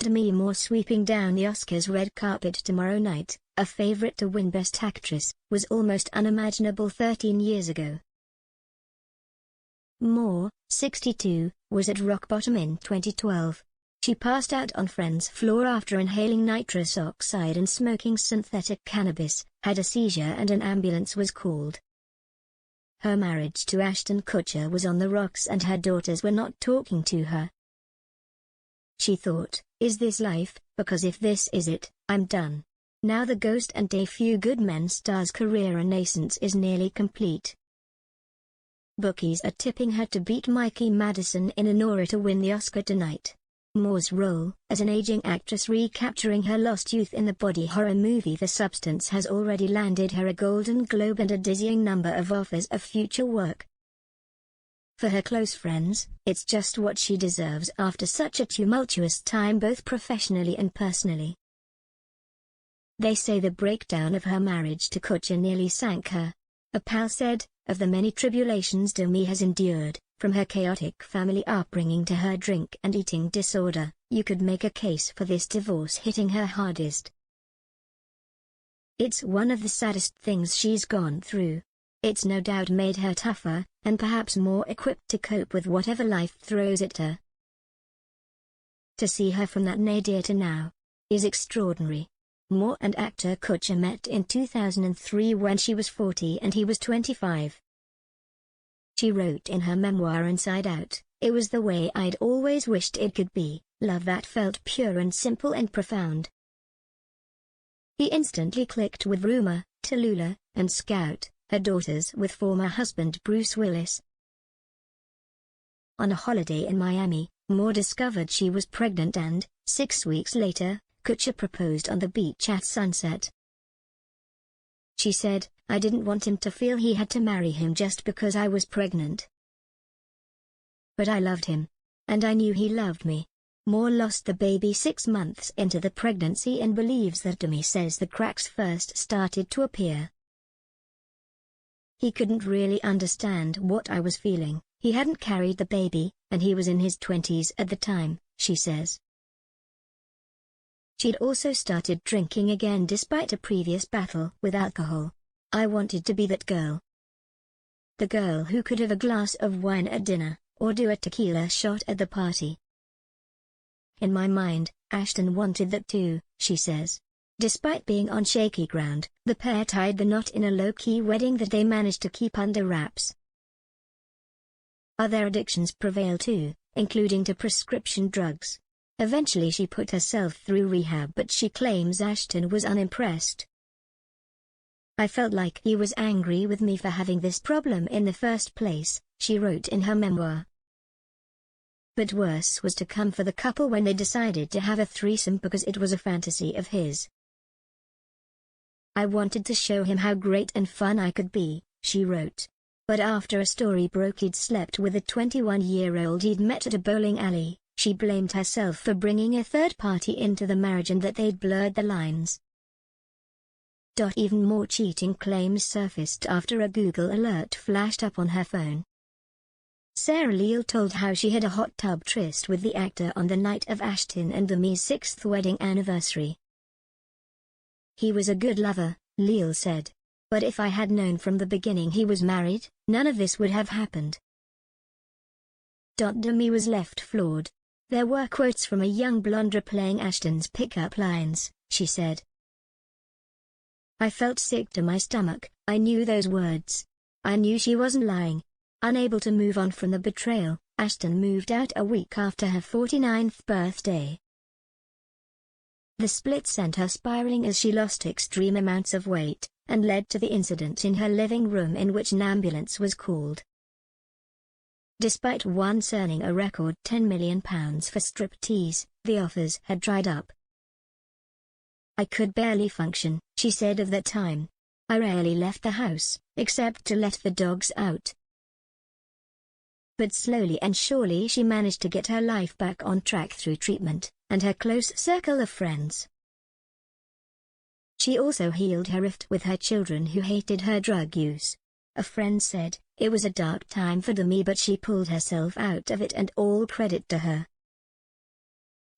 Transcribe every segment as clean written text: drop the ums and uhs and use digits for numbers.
Demi Moore sweeping down the Oscars red carpet tomorrow night, a favorite to win Best Actress, was almost unimaginable 13 years ago. Moore, 62, was at rock bottom in 2012. She passed out on Friends' floor after inhaling nitrous oxide and smoking synthetic cannabis, had a seizure and an ambulance was called. Her marriage to Ashton Kutcher was on the rocks and her daughters were not talking to her. She thought, "Is this life? Because if this is it, I'm done. Now the Ghost and A Few Good Men star's career renaissance is nearly complete." Bookies are tipping her to beat Mikey Madison in an aura to win the Oscar tonight. Moore's role as an aging actress recapturing her lost youth in the body horror movie The Substance has already landed her a Golden Globe and a dizzying number of offers of future work. For her close friends, it's just what she deserves after such a tumultuous time both professionally and personally. They say the breakdown of her marriage to Kutcher nearly sank her. A pal said, "Of the many tribulations Demi has endured, from her chaotic family upbringing to her drink and eating disorder, you could make a case for this divorce hitting her hardest. It's one of the saddest things she's gone through. It's no doubt made her tougher, and perhaps more equipped to cope with whatever life throws at her. To see her from that nadir to now is extraordinary." Moore and actor Kutcher met in 2003 when she was 40 and he was 25. She wrote in her memoir Inside Out, "It was the way I'd always wished it could be, love that felt pure and simple and profound." He instantly clicked with Rumor, Tallulah, and Scout, her daughters with former husband Bruce Willis. On a holiday in Miami, Moore discovered she was pregnant and, 6 weeks later, Kutcher proposed on the beach at sunset. She said, "I didn't want him to feel he had to marry him just because I was pregnant. But I loved him. And I knew he loved me." Moore lost the baby 6 months into the pregnancy and believes that Demi says the cracks first started to appear. "He couldn't really understand what I was feeling. He hadn't carried the baby, and he was in his 20s at the time," she says. She'd also started drinking again despite a previous battle with alcohol. "I wanted to be that girl. The girl who could have a glass of wine at dinner, or do a tequila shot at the party. In my mind, Ashton wanted that too," she says. Despite being on shaky ground, the pair tied the knot in a low-key wedding that they managed to keep under wraps. Other addictions prevail too, including to prescription drugs. Eventually she put herself through rehab but she claims Ashton was unimpressed. "I felt like he was angry with me for having this problem in the first place," she wrote in her memoir. But worse was to come for the couple when they decided to have a threesome because it was a fantasy of his. "I wanted to show him how great and fun I could be," she wrote. But after a story broke he'd slept with a 21-year-old he'd met at a bowling alley, she blamed herself for bringing a third party into the marriage and that they'd blurred the lines. Even more cheating claims surfaced after a Google alert flashed up on her phone. Sarah Leal told how she had a hot tub tryst with the actor on the night of Ashton and Demi's 6th wedding anniversary. "He was a good lover," Leal said. "But if I had known from the beginning he was married, none of this would have happened." Demi was left floored. There were quotes from a young blonde replaying Ashton's pickup lines, she said. "I felt sick to my stomach, I knew those words. I knew she wasn't lying." Unable to move on from the betrayal, Ashton moved out a week after her 49th birthday. The split sent her spiraling as she lost extreme amounts of weight, and led to the incident in her living room in which an ambulance was called. Despite once earning a record £10 million for striptease, the offers had dried up. "I could barely function," she said of that time. "I rarely left the house, except to let the dogs out." But slowly and surely she managed to get her life back on track through treatment, and her close circle of friends. She also healed her rift with her children who hated her drug use. A friend said, "It was a dark time for Demi but she pulled herself out of it and all credit to her."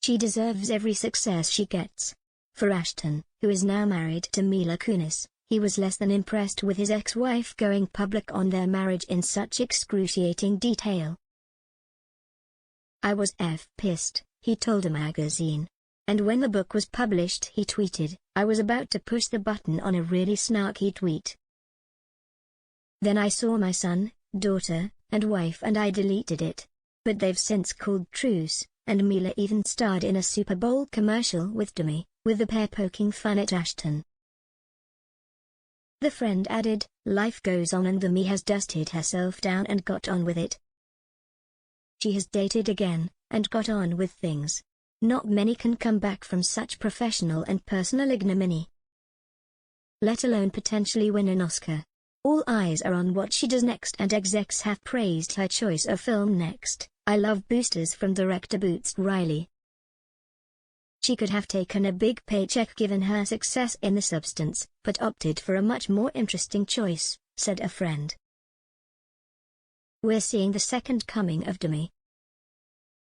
She deserves every success she gets. For Ashton, who is now married to Mila Kunis, he was less than impressed with his ex-wife going public on their marriage in such excruciating detail. "I was pissed," he told a magazine. And when the book was published, he tweeted, "I was about to push the button on a really snarky tweet. Then I saw my son, daughter, and wife and I deleted it. But they've since called truce, and Mila even starred in a Super Bowl commercial with Demi, with the pair poking fun at Ashton." The friend added, "Life goes on and Demi has dusted herself down and got on with it. She has dated again, and got on with things. Not many can come back from such professional and personal ignominy, let alone potentially win an Oscar. All eyes are on what she does next, and execs have praised her choice of film next. I love boosters from director Boots Riley. She could have taken a big paycheck given her success in The Substance, but opted for a much more interesting choice," said a friend. "We're seeing the second coming of Demi.